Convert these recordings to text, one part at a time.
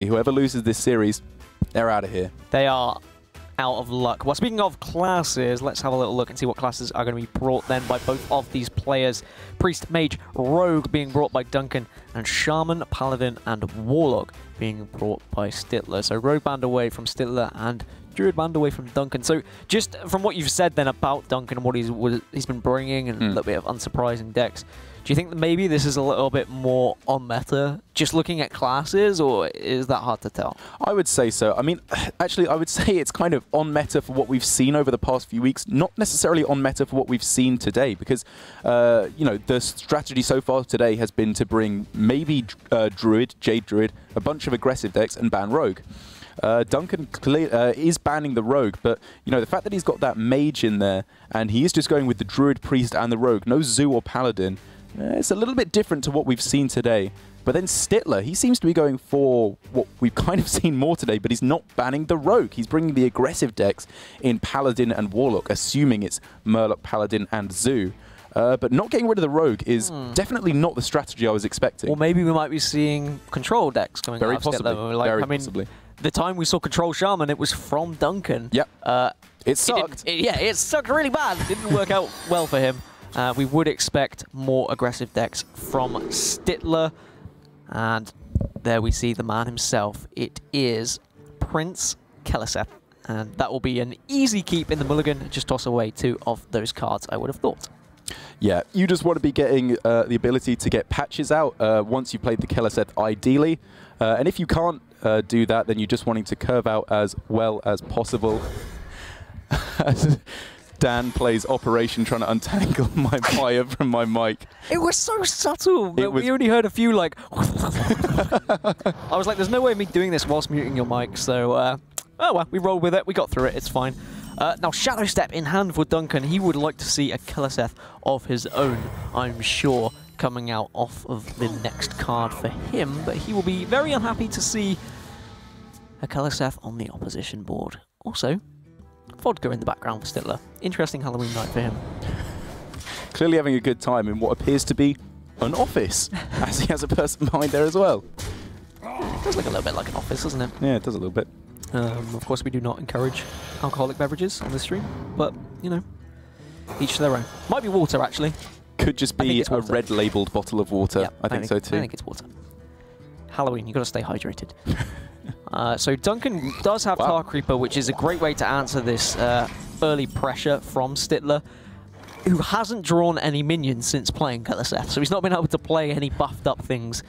Whoever loses this series, they're out of here. They are out of luck. Well, speaking of classes, let's have a little look and see what classes are going to be brought then by both of these players. Priest, Mage, Rogue being brought by Duncan, and Shaman, Paladin, and Warlock being brought by Stittler. So Rogue banned away from Stittler and Druid banned away from Duncan. So just from what you've said then about Duncan and what he's been bringing and a little bit of unsurprising decks, do you think that maybe this is a little bit more on meta, just looking at classes, or is that hard to tell? I would say so. I mean, actually, I would say it's kind of on meta for what we've seen over the past few weeks, not necessarily on meta for what we've seen today, because, you know, the strategy so far today has been to bring maybe Druid, Jade Druid, a bunch of aggressive decks, and ban Rogue. Duncan is banning the Rogue, but you know the fact that he's got that Mage in there and he is just going with the Druid, Priest, and the Rogue, no Zoo or Paladin. It's a little bit different to what we've seen today. But then Stittler, he seems to be going for what we've kind of seen more today, but he's not banning the Rogue. He's bringing the aggressive decks in Paladin and Warlock, assuming it's Murloc, Paladin, and Zoo. But not getting rid of the Rogue is definitely not the strategy I was expecting. Or maybe we might be seeing control decks coming out of Stittler. Very possibly. The time we saw Control Shaman, it was from Duncan. Yep. It sucked. It sucked really bad. It didn't work out well for him. We would expect more aggressive decks from Stittler. And there we see the man himself. It is Prince Keleseth. And that will be an easy keep in the mulligan. Just toss away 2 of those cards, I would have thought. Yeah, you just want to be getting the ability to get patches out once you've played the Keleseth, ideally. And if you can't do that, then you're just wanting to curve out as well as possible. Dan plays Operation trying to untangle my wire from my mic. It was so subtle. We only heard a few like... I was like, there's no way of me doing this whilst muting your mic. So, oh well, we rolled with it. We got through it. It's fine. Now, Shadow Step in hand for Duncan. He would like to see a Keleseth of his own, I'm sure, coming out off of the next card for him. But he will be very unhappy to see a Keleseth on the opposition board. Also, vodka in the background for Stittler. Interesting Halloween night for him. Clearly having a good time in what appears to be an office, as he has a person behind there as well. It does look a little bit like an office, doesn't it? Yeah, it does a little bit. Of course, we do not encourage alcoholic beverages on this stream, but, you know, each to their own. Might be water, actually. Could just be a red-labelled bottle of water. Yeah, I think so, too. I think it's water. Halloween, you've got to stay hydrated. So Duncan does have Tar Creeper, which is a great way to answer this early pressure from Stittler, who hasn't drawn any minions since playing Keleseth, so he's not been able to play any buffed-up things.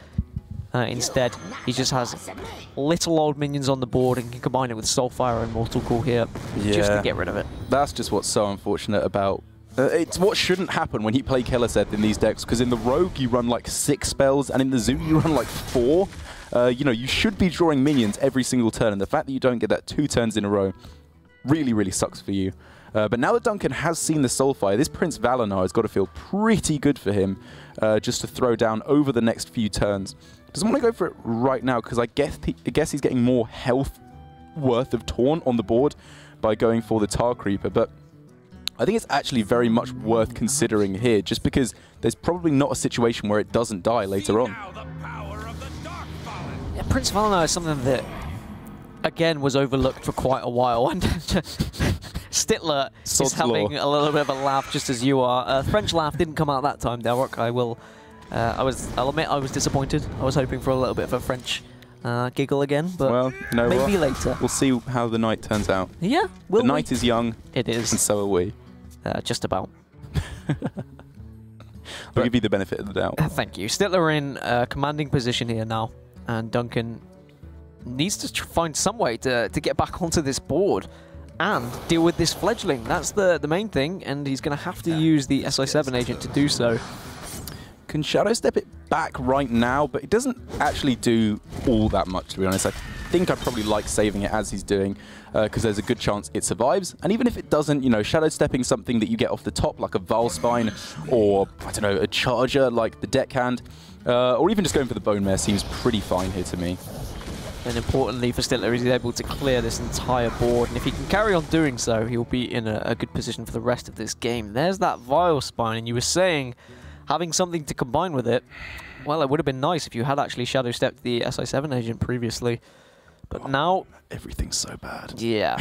Instead, he just has little old minions on the board and can combine it with Soulfire and Mortal Coil here just to get rid of it. That's just what's so unfortunate about... it's what shouldn't happen when you play Keleseth in these decks, because in the Rogue you run like 6 spells, and in the Zoo you run like 4. You know, you should be drawing minions every single turn, and the fact that you don't get that 2 turns in a row really, really sucks for you. But now that Duncan has seen the Soulfire, this Prince Valinar has got to feel pretty good for him just to throw down over the next few turns. Doesn't want to go for it right now, because I guess he's getting more health worth of Taunt on the board by going for the Tar Creeper, but I think it's actually very much worth considering here, just because there's probably not a situation where it doesn't die later on. Yeah, Prince Valinar is something that, again, was overlooked for quite a while, and Stittler is having a little bit of a laugh, just as you are. French laugh didn't come out that time, Delrock. I'll admit I was disappointed. I was hoping for a little bit of a French giggle again, but well, you know maybe later. We'll see how the night turns out. Yeah, the night is young. It is. And so are we. Just about. I'll give you the benefit of the doubt. Thank you. Stittler in a commanding position here now, and Duncan needs to find some way to get back onto this board and deal with this fledgling. That's the main thing, and he's going to have to use the SI7 agent to do so. Can Shadow Step it back right now, but it doesn't actually do all that much, to be honest. I think I probably like saving it as he's doing, because there's a good chance it survives. And even if it doesn't, you know, Shadow Stepping something that you get off the top, like a Valspine, or, I don't know, a Charger like the Deckhand, or even just going for the Bone Mare seems pretty fine here to me. And importantly for Stittler, he's able to clear this entire board, and if he can carry on doing so, he'll be in a good position for the rest of this game. There's that Valspine, and you were saying having something to combine with it, well, it would have been nice if you had actually Shadow Stepped the SI7 agent previously. But now... Everything's so bad. Yeah.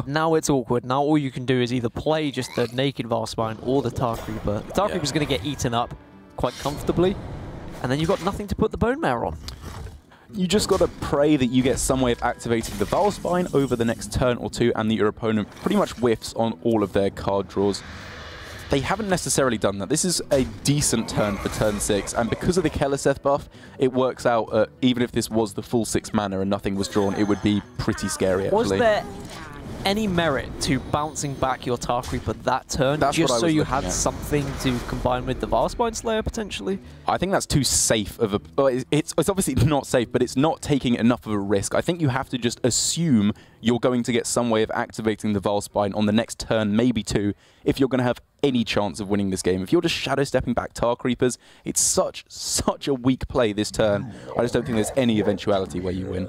Now it's awkward. Now all you can do is either play just the naked Valspine or the Tar Creeper. The Tar Creeper's going to get eaten up quite comfortably, and then you've got nothing to put the Bone Mare on. You just got to pray that you get some way of activating the Valspine over the next turn or two, and that your opponent pretty much whiffs on all of their card draws. They haven't necessarily done that. This is a decent turn for turn 6, and because of the Keleseth buff, it works out, even if this was the full 6 mana and nothing was drawn, it would be pretty scary, actually. Was there any merit to bouncing back your Tar Creeper that turn, just so you had something to combine with the Valspine Slayer, potentially? I think that's too safe of a... Well, it's obviously not safe, but it's not taking enough of a risk. I think you have to just assume you're going to get some way of activating the Valspine on the next turn, maybe 2, if you're going to have any chance of winning this game. If you're just shadow stepping back Tar Creepers, it's such a weak play this turn. I just don't think there's any eventuality where you win.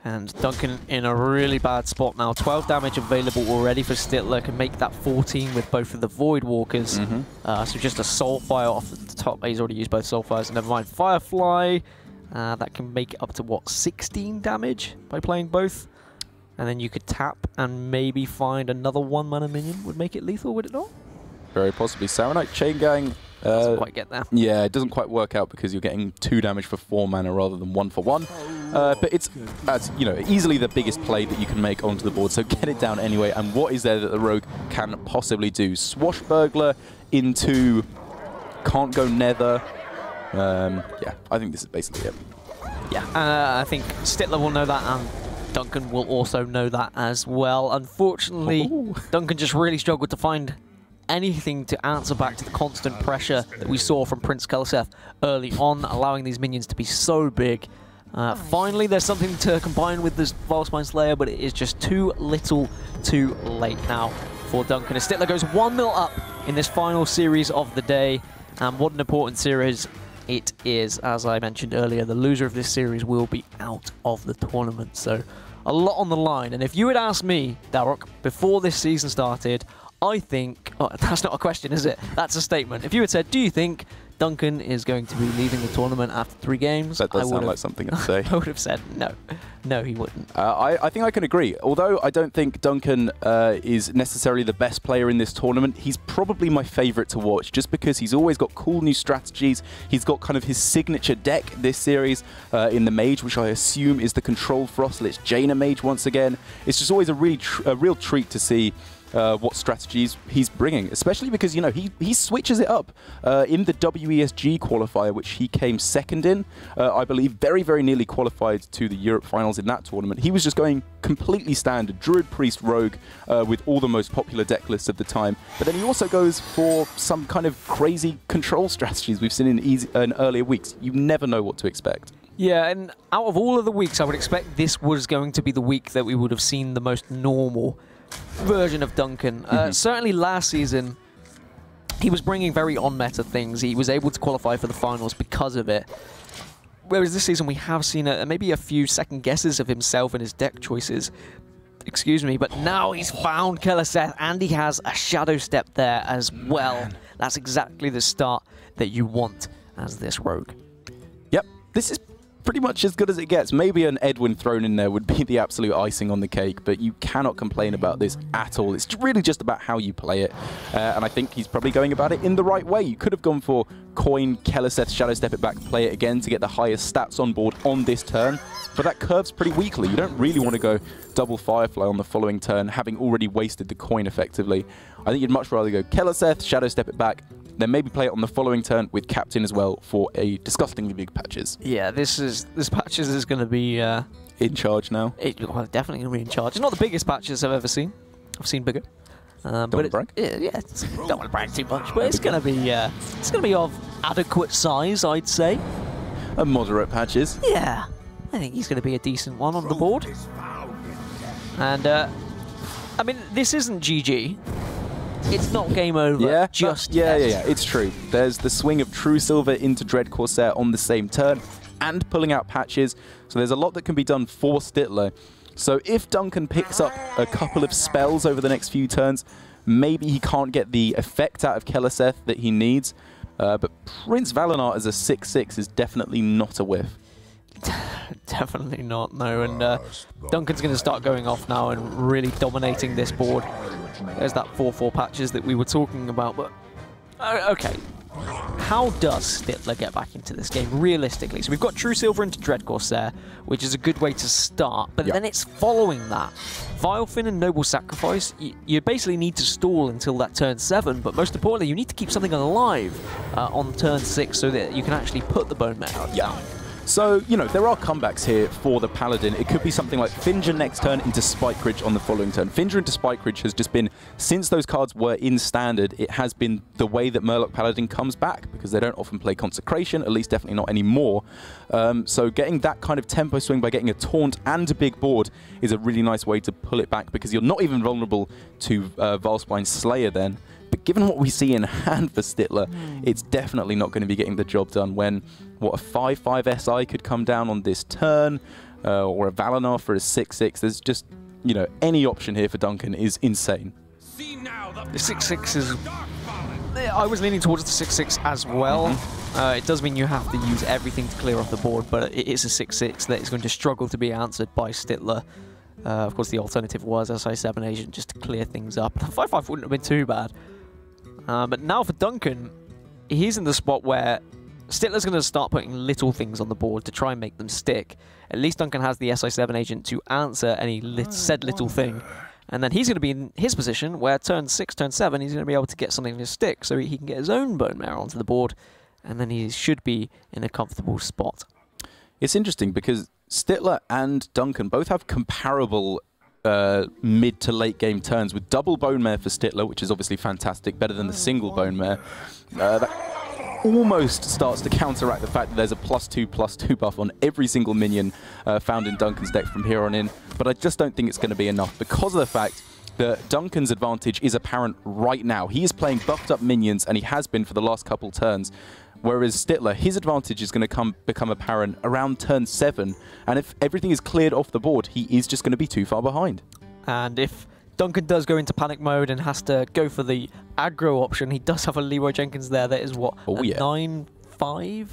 And Duncan in a really bad spot now. 12 damage available already for Stittler. Can make that 14 with both of the Void Walkers. So just a Soulfire off the top. He's already used both Soulfires. Never mind. Firefly. That can make up to, what, 16 damage by playing both? And then you could tap and maybe find another 1-mana minion. Would make it lethal, would it not? Very possibly. Saronite Chain Gang... doesn't quite get there. Yeah, it doesn't quite work out because you're getting 2 damage for 4 mana rather than 1 for 1. But it's, as you know, easily the biggest play that you can make onto the board, so get it down anyway. And what is there that the Rogue can possibly do? Swashbuckler into can't go Nether. Yeah, I think this is basically it. Yeah, I think Stittler will know that, and Duncan will also know that as well. Unfortunately, Duncan just really struggled to find anything to answer back to the constant pressure that we saw from Prince Keleseth early on, allowing these minions to be so big. Finally, there's something to combine with this Valspine Slayer, but it is just too little too late now for Duncan. As Stittler goes 1-0 up in this final series of the day, and what an important series it is. As I mentioned earlier, the loser of this series will be out of the tournament, so a lot on the line. And if you had asked me, Darok, before this season started, I think... Oh, that's not a question, is it? That's a statement. If you had said, do you think Duncan is going to be leaving the tournament after 3 games? That does sound like something I'd say. I would have said no. No, he wouldn't. I think I can agree. Although I don't think Duncan is necessarily the best player in this tournament, he's probably my favourite to watch just because he's always got cool new strategies. He's got kind of his signature deck this series in the Mage, which I assume is the Control Frostlich Jaina Mage once again. It's just always a real treat to see what strategies he's bringing, especially because, you know, he switches it up in the WESG qualifier, which he came second in. I believe very, very nearly qualified to the Europe finals in that tournament. He was just going completely standard, Druid, Priest, Rogue, with all the most popular deck lists of the time. But then he also goes for some kind of crazy control strategies we've seen in earlier weeks. You never know what to expect. Yeah, and out of all of the weeks, I would expect this was going to be the week that we would have seen the most normal version of Duncan. Certainly last season, he was bringing very on-meta things. He was able to qualify for the finals because of it. Whereas this season, we have seen maybe a few second guesses of himself and his deck choices. Excuse me, but now he's found Keleseth, and he has a Shadow Step there as well. That's exactly the start that you want as this Rogue. Yep, this is pretty much as good as it gets. Maybe an Edwin thrown in there would be the absolute icing on the cake, but you cannot complain about this at all. It's really just about how you play it, and I think he's probably going about it in the right way. You could have gone for coin, Keleseth, Shadow Step it back, play it again to get the highest stats on board on this turn, but that curve's pretty weakly. You don't really want to go double Firefly on the following turn, having already wasted the coin effectively. I think you'd much rather go Keleseth, Shadow Step it back, then maybe play it on the following turn with Captain as well for a disgustingly big Patches. Yeah, this Patches is going to be... in charge now. Well, definitely going to be in charge. It's not the biggest Patches I've ever seen. I've seen bigger. Don't want to brag? Yeah, don't want to brag too much, but it's going to be of adequate size, I'd say. A moderate Patches. Yeah, I think he's going to be a decent one on the board. And, I mean, this isn't GG. It's not game over yet. Yeah, it's true. There's the swing of True Silver into Dread Corsair on the same turn and pulling out Patches. So there's a lot that can be done for Stittler. So if Duncan picks up a couple of spells over the next few turns, maybe he can't get the effect out of Keleseth that he needs. But Prince Valinar as a 6/6 is definitely not a whiff. Definitely not, no. And Duncan's going to start going off now and really dominating this board. There's that 4-4 patches that we were talking about, but okay. How does Stittler get back into this game, realistically? So we've got True Silver into Dread Corsair, which is a good way to start, but then it's following that. Vilefin and Noble Sacrifice, you basically need to stall until that turn 7, but most importantly, you need to keep something alive on turn 6 so that you can actually put the Bone Mare down. So, you know, there are comebacks here for the Paladin. It could be something like Finger next turn into Spike Ridge on the following turn. Finger into Spike Ridge has just been, since those cards were in Standard, it has been the way that Murloc Paladin comes back, because they don't often play Consecration, at least definitely not anymore. So getting that kind of tempo swing by getting a Taunt and a big board is a really nice way to pull it back, because you're not even vulnerable to Valspine Slayer then. But given what we see in hand for Stittler, it's definitely not going to be getting the job done when, what, a 5-5 SI could come down on this turn, or a Valinor for a 6-6. There's just, you know, any option here for Duncan is insane. The 6-6 is... I was leaning towards the 6-6 as well. It does mean you have to use everything to clear off the board, but it is a 6-6 that is going to struggle to be answered by Stittler. Of course, the alternative was SI7 Agent just to clear things up. 5-5 wouldn't have been too bad. But now for Duncan, he's in the spot where Stittler's going to start putting little things on the board to try and make them stick. At least Duncan has the SI7 Agent to answer any said little thing. And then he's going to be in his position where turn 6, turn 7, he's going to be able to get something to stick so he can get his own Bone Mare onto the board. And then he should be in a comfortable spot. It's interesting because Stittler and Duncan both have comparable mid to late game turns, with double Bone Mare for Stittler, which is obviously fantastic, better than the single Bone Mare. That almost starts to counteract the fact that there's a +2/+2 buff on every single minion found in Duncan's deck from here on in, but I just don't think it's going to be enough because of the fact that Duncan's advantage is apparent right now. He is playing buffed up minions, and he has been for the last couple turns. Whereas Stittler, his advantage is going to become apparent around turn 7, and if everything is cleared off the board, he is just going to be too far behind. And if Duncan does go into panic mode and has to go for the aggro option, he does have a Leroy Jenkins there that is what, a 9-5?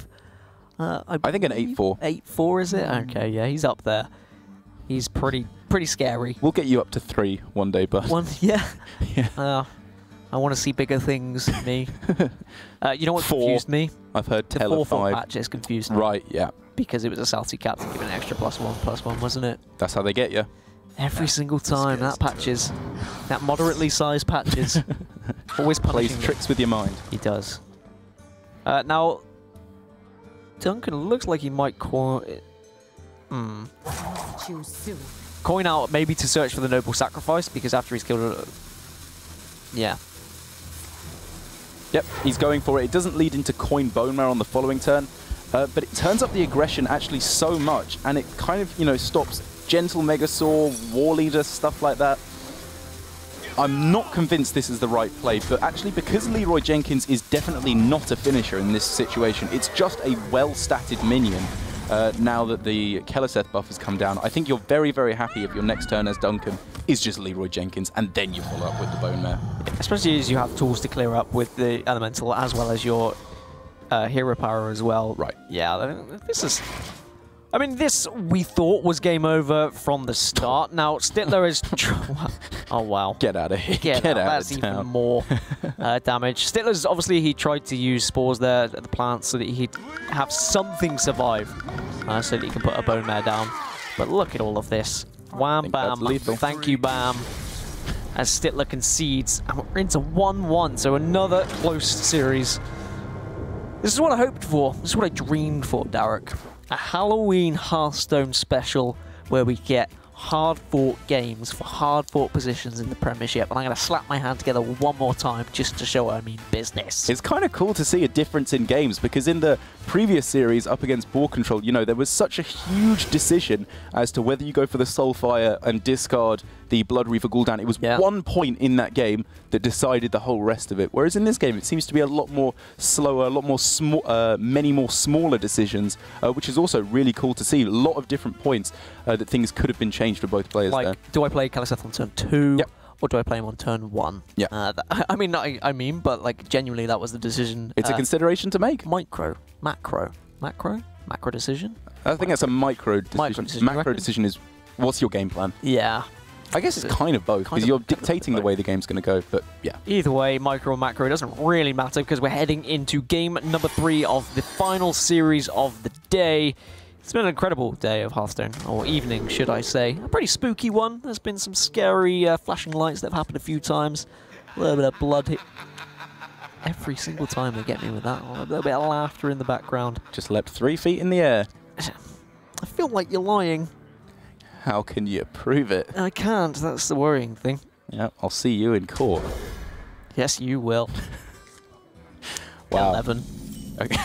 I think an 8-4. 8-4 is it? Okay, yeah, he's up there. He's pretty scary. We'll get you up to 3 one day, but yeah. I want to see bigger things, me. You know what 4. confused me? I've heard tell of 5. Patches confused me. Right, yeah. Because it was a salty cap to give an extra +1/+1, wasn't it? That's how they get you. Every single time, that patches. That moderately sized patches. Always punishing Plays tricks with your mind. He does. Now, Duncan looks like he might coin out maybe to search for the Noble Sacrifice, because after he's killed yeah. Yep, he's going for it. It doesn't lead into coin Bone Mare on the following turn, but it turns up the aggression actually so much, and it kind of, you know, stops Gentle Megasaur, War Leader, stuff like that. I'm not convinced this is the right play, but actually because Leroy Jenkins is definitely not a finisher in this situation, it's just a well-statted minion. Now that the Keleseth buff has come down, I think you're very, very happy if your next turn as Duncan is just Leroy Jenkins, and then you follow up with the Bone Mare. Especially as you have tools to clear up with the Elemental, as well as your Hero Power as well. Right. Yeah, this is... I mean, this we thought was game over from the start. Now, Stittler is... oh, wow. Get out of here. Get out. That's even more damage. Stittler's, obviously, he tried to use spores there at the plant so that he'd have something survive, so that he can put a Bone Mare down. But look at all of this. Wham, bam. Thank you, bam. As Stittler concedes. And we're into 1-1, so another close series. This is what I hoped for. This is what I dreamed for, Derek. A Halloween Hearthstone special where we get hard-fought games for hard-fought positions in the Premiership, and I'm going to slap my hand together one more time just to show I mean business. It's kind of cool to see a difference in games, because in the previous series up against Ball Control, you know, there was such a huge decision as to whether you go for the Soulfire and discard the Blood Reaver Gul'dan. It was 1 point in that game that decided the whole rest of it. Whereas in this game, it seems to be a lot more slower, a lot more many more smaller decisions, which is also really cool to see. A lot of different points that things could have been changed for both players. Like, do I play Keleseth on turn 2? Yep. Or do I play him on turn 1? Yeah. I mean, but like genuinely, that was the decision. It's a consideration to make. Macro. Macro? Macro decision? I think that's a micro decision. Macro decision is, what's your game plan? Yeah. I guess it's kind of both, because you're dictating the way the game's going to go, but yeah. Either way, micro or macro, doesn't really matter because we're heading into game number 3 of the final series of the day. It's been an incredible day of Hearthstone, or evening, should I say. A pretty spooky one. There's been some scary flashing lights that have happened a few times. A little bit of blood hit. Every single time they get me with that. A little bit of laughter in the background. Just leapt 3 feet in the air. I feel like you're lying. How can you prove it? I can't. That's the worrying thing. Yeah, I'll see you in court. Yes, you will. Wow. 11. Okay.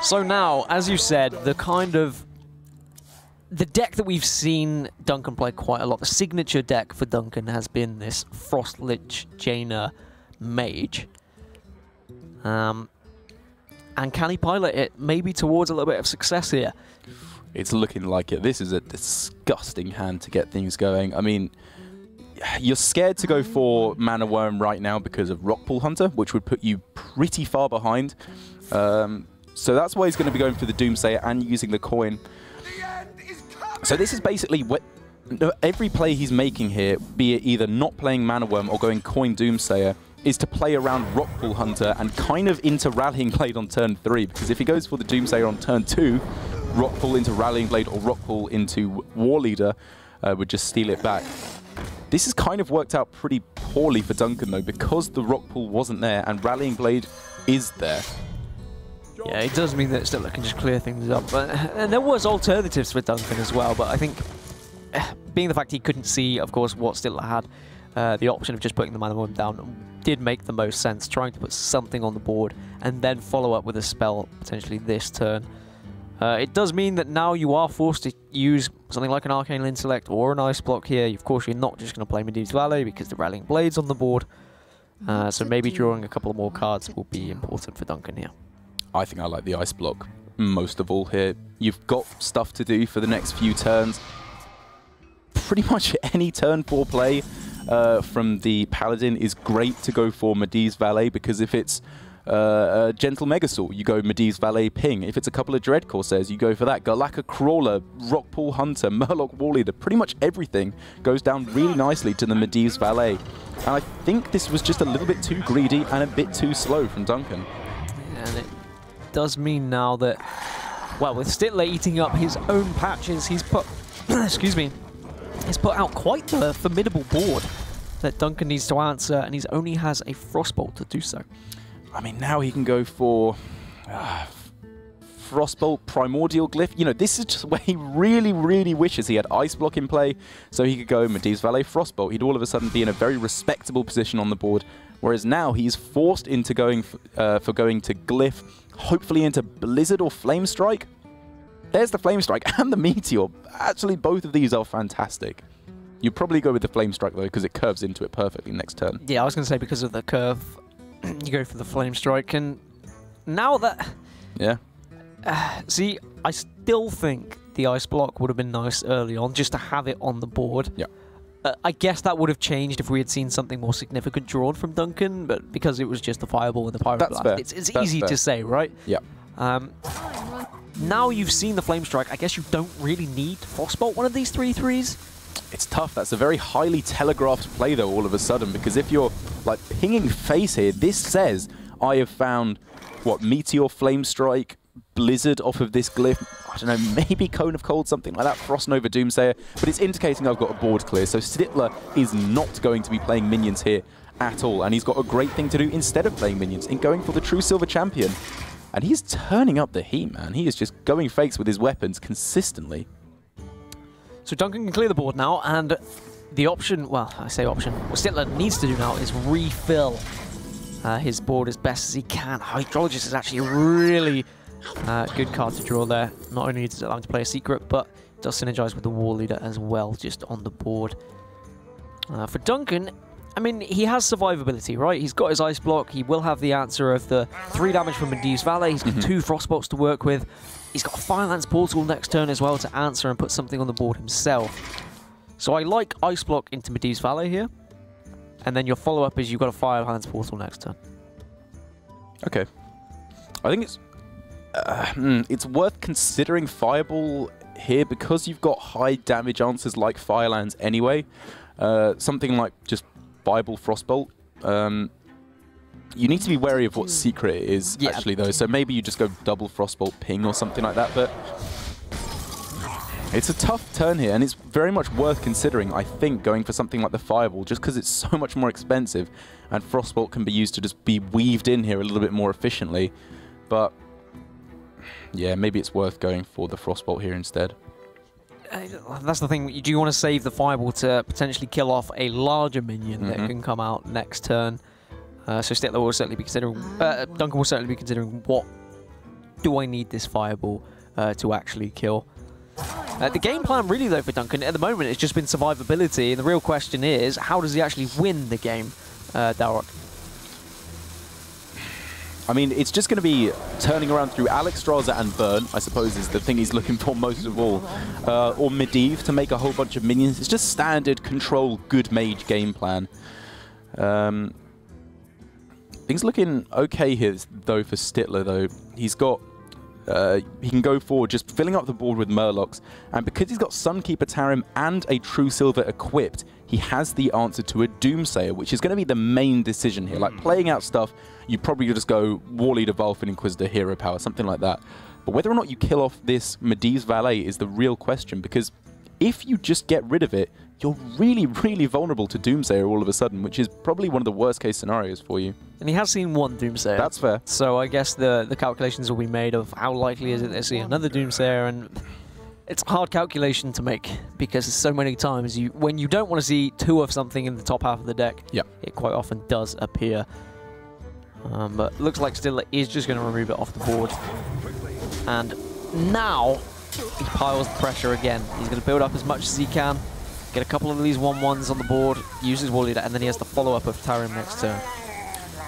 So now, as you said, the deck that we've seen Duncan play quite a lot, the signature deck for Duncan has been this Frostlich Jaina Mage. And can he pilot it maybe towards a little bit of success here? It's looking like it. This is a disgusting hand to get things going. I mean, you're scared to go for Mana Worm right now because of Rockpool Hunter, which would put you pretty far behind. So that's why he's going to be going for the Doomsayer and using the coin. So this is basically what every play he's making here, be it either not playing Mana Worm or going coin Doomsayer, is to play around Rockpool Hunter and kind of into Rallying Blade on turn 3. Because if he goes for the Doomsayer on turn 2, Rockpool into Rallying Blade or Rockpool into War Leader would just steal it back. This has kind of worked out pretty poorly for Duncan though, because the Rockpool wasn't there and Rallying Blade is there. Yeah, it does mean that Stittler can just clear things up. And there was alternatives for Duncan as well, but I think being the fact he couldn't see, of course, what Stittler had, the option of just putting the Mana Worm down did make the most sense, trying to put something on the board and then follow up with a spell potentially this turn. It does mean that now you are forced to use something like an Arcane Intellect or an Ice Block here. Of course, you're not just going to play Medivh's Valet because the Rallying Blade's on the board. So maybe drawing a couple of more cards will be important for Duncan here. I think I like the Ice Block most of all here. You've got stuff to do for the next few turns. Pretty much any turn 4 play from the Paladin is great to go for Medivh's Valet, because if it's Gentle Megasaur, you go Medivh's Valet Ping. If it's a couple of Dread Corsairs, you go for that. Galaka Crawler, Rockpool Hunter, Murloc War Leader, pretty much everything goes down really nicely to the Medivh's Valet. And I think this was just a little bit too greedy and a bit too slow from Duncan. And it does mean now that, well, with Stittler eating up his own patches, he's put, excuse me, he's put out quite the formidable board that Duncan needs to answer, and he only has a Frostbolt to do so. I mean, now he can go for Frostbolt, Primordial Glyph. You know, this is just where he really, really wishes he had Ice Block in play, so he could go Medivh's Valet, Frostbolt. He'd all of a sudden be in a very respectable position on the board, whereas now he's forced into going for going to Glyph, hopefully into Blizzard or Flame Strike. There's the Flame Strike and the Meteor. Actually, both of these are fantastic. You'd probably go with the Flame Strike, though, because it curves into it perfectly next turn. Yeah, I was going to say because of the curve, you go for the Flame Strike, and now that... Yeah. See, I still think the Ice Block would have been nice early on, just to have it on the board. Yeah. I guess that would have changed if we had seen something more significant drawn from Duncan, but because it was just the Fireball and the Pyroblast, it's easy to say, right? Yeah. Now you've seen the Flame Strike, I guess you don't really need Frostbolt one of these 3/3s. It's tough. That's a very highly telegraphed play, though, all of a sudden, because if you're, like, pinging face here, this says, I have found, what, Meteor, Flame Strike, Blizzard off of this Glyph, I don't know, maybe Cone of Cold, something like that, Frost Nova Doomsayer, but it's indicating I've got a board clear, so Stittler is not going to be playing minions here at all, and he's got a great thing to do instead of playing minions, in going for the True Silver Champion. And he's turning up the heat, man. He is just going fakes with his weapons consistently. So Duncan can clear the board now, and the option, well, I say option, what Stittler needs to do now is refill his board as best as he can. Hydrologist is actually a really good card to draw there. Not only does it allow him to play a secret, but it does synergize with the War Leader as well, just on the board. For Duncan, I mean, he has survivability, right? He's got his Ice Block. He will have the answer of the 3 damage from Medivh's Valet. He's got 2 Frostbolts to work with. He's got a Firelance Portal next turn as well to answer and put something on the board himself. So I like Ice Block into Medivh's Valet here. And then your follow-up is you've got a Firelance Portal next turn. Okay. I think it's it's worth considering Fireball here because you've got high damage answers like Firelands anyway. Something like just Fireball Frostbolt. You need to be wary of what secret it is, actually, though. So maybe you just go double Frostbolt Ping or something like that. But it's a tough turn here, and it's very much worth considering, I think, going for something like the Fireball, just because it's so much more expensive, and Frostbolt can be used to just be weaved in here a little bit more efficiently. But yeah, maybe it's worth going for the Frostbolt here instead. That's the thing. Do you want to save the Fireball to potentially kill off a larger minion that can come out next turn? So Stittler will certainly be considering, Duncan will certainly be considering, what do I need this Fireball to actually kill? The game plan really, though, for Duncan at the moment has just been survivability, and the real question is, how does he actually win the game, Dalrock? I mean, it's just going to be turning around through Alexstrasza and Burn, I suppose, is the thing he's looking for most of all. Or Medivh to make a whole bunch of minions. It's just standard control, good mage game plan. Things looking okay here, though, for Stittler, though. He's got... he can go forward, just filling up the board with Murlocs, and because he's got Sunkeeper Tarim and a True Silver equipped, he has the answer to a Doomsayer, which is going to be the main decision here. Like, playing out stuff, you probably just go War Leader, Valfin, Inquisitor, Hero Power, something like that. But whether or not you kill off this Medivh's Valet is the real question, because if you just get rid of it, you're really, really vulnerable to Doomsayer all of a sudden, which is probably one of the worst-case scenarios for you. And he has seen one Doomsayer. That's fair. So I guess the calculations will be made of how likely is it to see another Doomsayer, and it's a hard calculation to make because so many times when you don't want to see two of something in the top half of the deck, it quite often does appear. But looks like Stittler is just going to remove it off the board. And now he piles the pressure again. He's going to build up as much as he can, get a couple of these 1/1s on the board, use his War Leader, and then he has the follow-up of Tarim next turn.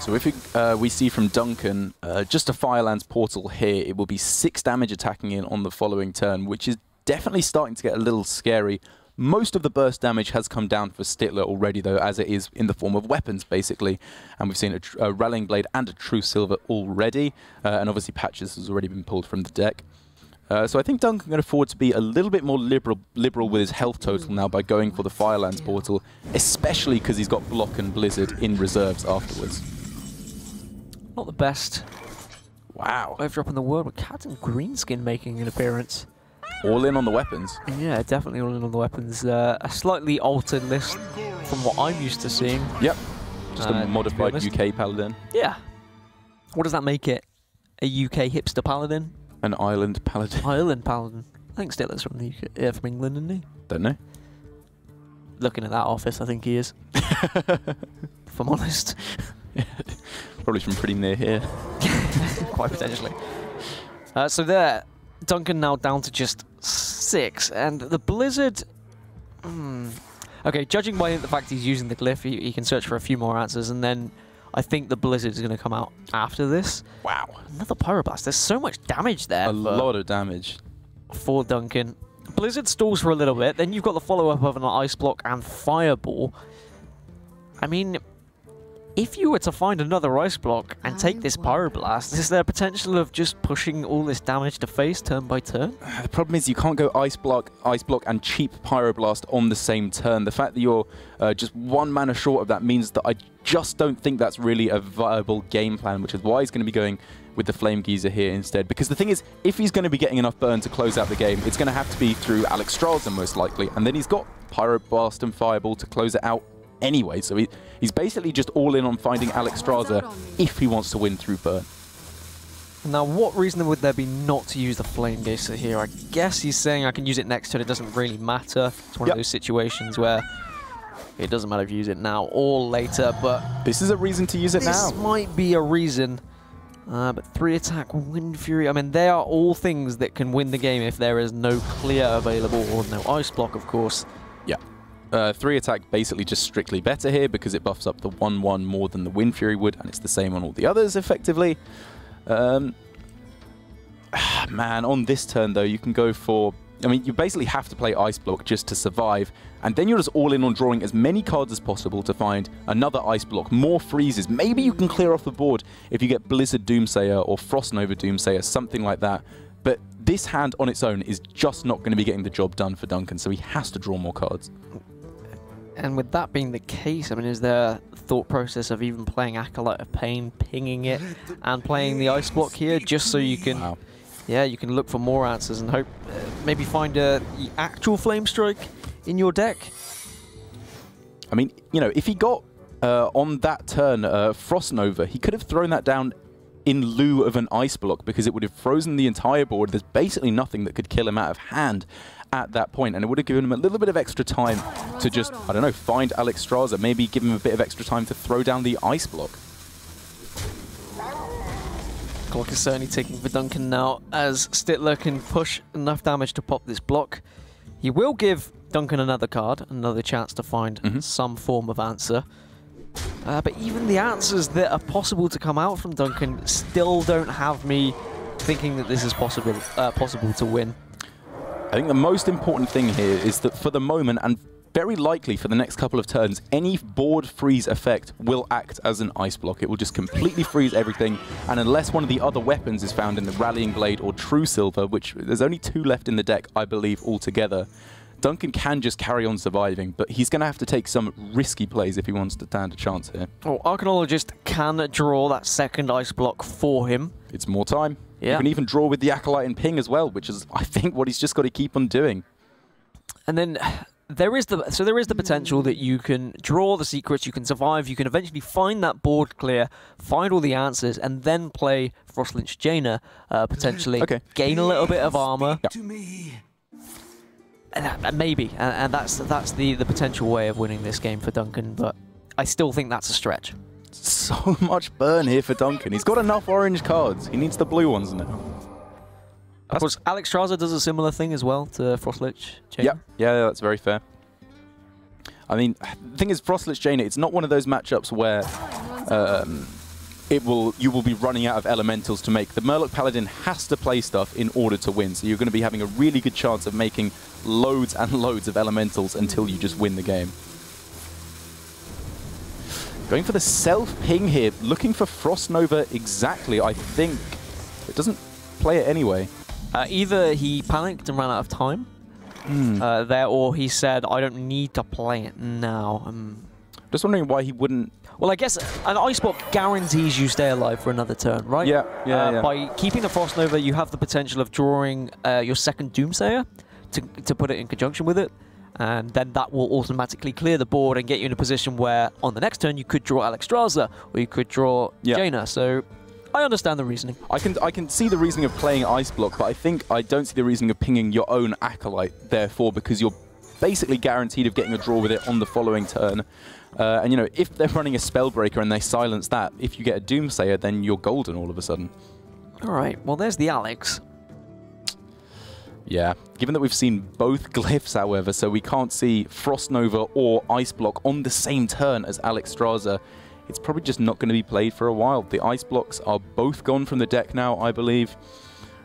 So if we see from Duncan, just a Firelands Portal here, it will be 6 damage attacking in on the following turn, which is definitely starting to get a little scary. Most of the burst damage has come down for Stittler already, though, as it is in the form of weapons, basically. And we've seen a Rallying Blade and a True Silver already, and obviously Patches has already been pulled from the deck. So I think Duncan can afford to be a little bit more liberal with his health total now by going for the Firelands Portal, especially because he's got Block and Blizzard in reserves afterwards. Not the best. Wow. Overdrop in the world with Captain Greenskin making an appearance. All in on the weapons. Yeah, definitely all in on the weapons. A slightly altered list from what I'm used to seeing. Yep. Just a modified UK Paladin. Yeah. What does that make it? A UK hipster Paladin? An Ireland Paladin. Ireland Paladin. I think Stittler's from the UK, from England, isn't he? Don't know. Looking at that office, I think he is. If I'm honest. Probably from pretty near here. Quite potentially. So there, Duncan now down to just 6, and the Blizzard... Okay, judging by the fact he's using the glyph, he can search for a few more answers, and then I think the Blizzard is going to come out after this. Wow. Another Pyroblast. There's so much damage there. A lot of damage. For Duncan. Blizzard stalls for a little bit, then you've got the follow-up of an Ice Block and Fireball. I mean, if you were to find another Ice Block and take this Pyroblast, is there potential of just pushing all this damage to face turn by turn? The problem is you can't go Ice Block, and cheap Pyroblast on the same turn. The fact that you're just 1 mana short of that means that I just don't think that's really a viable game plan, which is why he's going to be going with the Flame Geyser here instead. Because the thing is, if he's going to be getting enough burn to close out the game, it's going to have to be through Alexstrasza most likely, and then he's got Pyroblast and Fireball to close it out anyway, so he's basically just all in on finding Alexstrasza if he wants to win through burn. Now, what reason would there be not to use the Flame Geyser here? I guess he's saying I can use it next turn, it doesn't really matter. It's one of those situations where it doesn't matter if you use it now or later, but... This is a reason to use it now. This might be a reason. But 3 attack, Wind Fury, I mean, they are all things that can win the game if there is no clear available or no Ice Block, of course. Yeah. 3 attack basically just strictly better here because it buffs up the 1/1 more than the Wind Fury would, and it's the same on all the others, effectively. Man, on this turn, though, you can go for I mean, you basically have to play Ice Block just to survive, and then you're just all in on drawing as many cards as possible to find another Ice Block, more freezes. Maybe you can clear off the board if you get Blizzard Doomsayer or Frost Nova Doomsayer, something like that. But this hand on its own is just not going to be getting the job done for Duncan, so he has to draw more cards. And with that being the case, I mean, is there a thought process of even playing Acolyte of Pain, pinging it, and playing the Ice Block here, just so you can, wow. Yeah, you can look for more answers and hope, maybe find the actual Flame Strike in your deck? I mean, you know, if he got on that turn Frost Nova, he could have thrown that down in lieu of an Ice Block, because it would have frozen the entire board. There's basically nothing that could kill him out of hand at that point, and it would have given him a little bit of extra time to just, I don't know, find Alexstrasza, maybe give him a bit of extra time to throw down the Ice Block. Clock is certainly ticking for Duncan now, as Stittler can push enough damage to pop this block. He will give Duncan another card, another chance to find some form of answer. But even the answers that are possible to come out from Duncan still don't have me thinking that this is possible to win. I think the most important thing here is that for the moment, and very likely for the next couple of turns, any board freeze effect will act as an Ice Block. It will just completely freeze everything, and unless one of the other weapons is found in the Rallying Blade or True Silver, which there's only 2 left in the deck, I believe, altogether, Duncan can just carry on surviving, but he's going to have to take some risky plays if he wants to stand a chance here. Oh, Arcanologist can draw that second Ice Block for him. It's more time. Yeah. You can even draw with the Acolyte and Ping as well, which is, I think, what he's just got to keep on doing. And then there is the potential that you can draw the secrets, you can survive, you can eventually find that board clear, find all the answers, and then play Frostlynch Jaina, potentially. Okay. Gain a little bit of armor. Yep. Maybe, and that's the potential way of winning this game for Duncan, but I still think that's a stretch. So much burn here for Duncan. He's got enough orange cards. He needs the blue ones now. Of course, Alexstrasza does a similar thing as well to Frostlynch Jaina. Yeah, that's very fair. I mean, the thing is, Frostlynch Jaina, it's not one of those matchups where you will be running out of elementals to make. The Murloc Paladin has to play stuff in order to win, so you're going to be having a really good chance of making loads and loads of elementals until you just win the game. Going for the self-ping here, looking for Frost Nova exactly, I think. It doesn't play it anyway. Either he panicked and ran out of time there, or he said, I don't need to play it now. Just wondering why he wouldn't... Well, I guess an Ice Block guarantees you stay alive for another turn, right? Yeah. By keeping the Frost Nova, you have the potential of drawing your second Doomsayer to put it in conjunction with it, and then that will automatically clear the board and get you in a position where on the next turn you could draw Alexstrasza or you could draw Jaina. So I understand the reasoning. I can see the reasoning of playing Ice Block, but I don't see the reasoning of pinging your own Acolyte, therefore, because you're basically guaranteed of getting a draw with it on the following turn. And, you know, if they're running a Spellbreaker and they silence that, if you get a Doomsayer, then you're golden all of a sudden. All right, well, there's the Alex. Yeah, given that we've seen both glyphs, however, so we can't see Frost Nova or Ice Block on the same turn as Alexstrasza, it's probably just not going to be played for a while. The Ice Blocks are both gone from the deck now, I believe.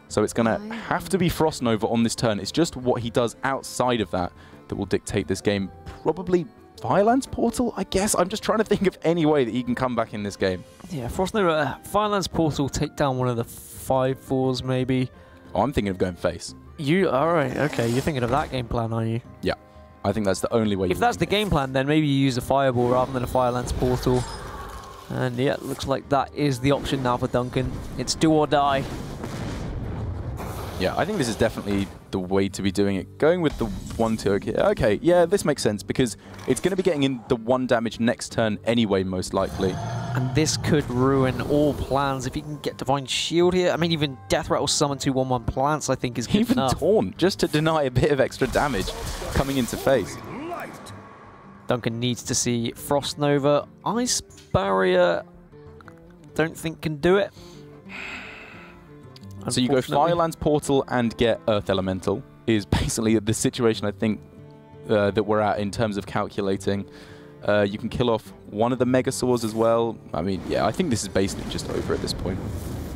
So it's going to have to be Frost Nova on this turn. It's just what he does outside of that that will dictate this game. Probably Firelands Portal, I guess. I'm just trying to think of any way that he can come back in this game. Yeah, Frost Nova, Firelands Portal, take down one of the 5/4s maybe. Oh, I'm thinking of going face. Alright, okay, you're thinking of that game plan, are you? Yeah, I think that's the only way. If that's the game plan, then maybe you use a Fireball rather than a Firelands Portal. And yeah, it looks like that is the option now for Duncan. It's do or die. Yeah, I think this is definitely the way to be doing it. Going with the 1/2. Okay, yeah, this makes sense because it's going to be getting in the 1 damage next turn anyway, most likely. And this could ruin all plans if you can get Divine Shield here. I mean, even Death Rattle Summon 2/1/1 plants, I think, is good even enough. Taunt, just to deny a bit of extra damage coming into face. Duncan needs to see Frost Nova. Ice Barrier, don't think can do it. So you go Firelands Portal and get Earth Elemental is basically the situation I think that we're at in terms of calculating. You can kill off one of the Megasaurs as well. I mean, yeah, I think this is basically just over at this point.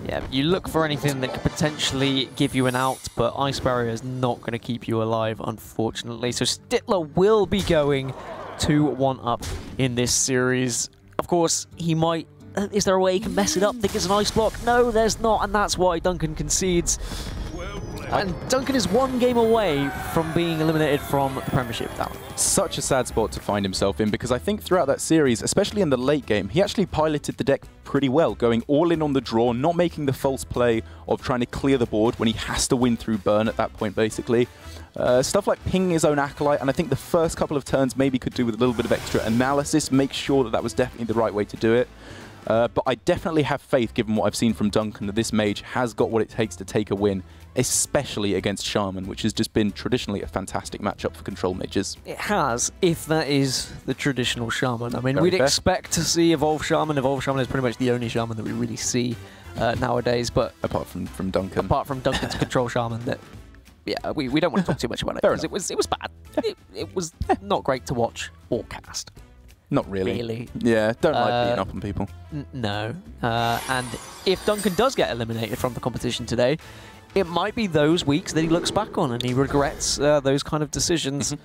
Yeah, you look for anything that could potentially give you an out, but Ice Barrier is not going to keep you alive, unfortunately. So Stittler will be going 2-1 up in this series. Of course, he might... is there a way he can mess it up? Think it's an ice block? No, there's not, and that's why Duncan concedes. And Duncan is one game away from being eliminated from the Premiership. Such a sad spot to find himself in, because I think throughout that series, especially in the late game, he actually piloted the deck pretty well, going all in on the draw, not making the false play of trying to clear the board when he has to win through burn at that point, basically. Stuff like pinging his own Acolyte, and I think the first couple of turns maybe could do with a little bit of extra analysis, make sure that that was definitely the right way to do it. But I definitely have faith, given what I've seen from Duncan, that this mage has got what it takes to take a win, especially against Shaman, which has just been traditionally a fantastic matchup for control mages. It has, if that is the traditional Shaman. I mean, we'd expect to see Evolve Shaman. Evolve Shaman is pretty much the only Shaman that we really see nowadays. But apart from Duncan. Apart from Duncan's control Shaman, that yeah, we don't want to talk too much about it, because it was bad. It was not great to watch or cast. Not really. Yeah, don't like beating up on people. No. And if Duncan does get eliminated from the competition today, it might be those weeks that he looks back on and he regrets those kind of decisions.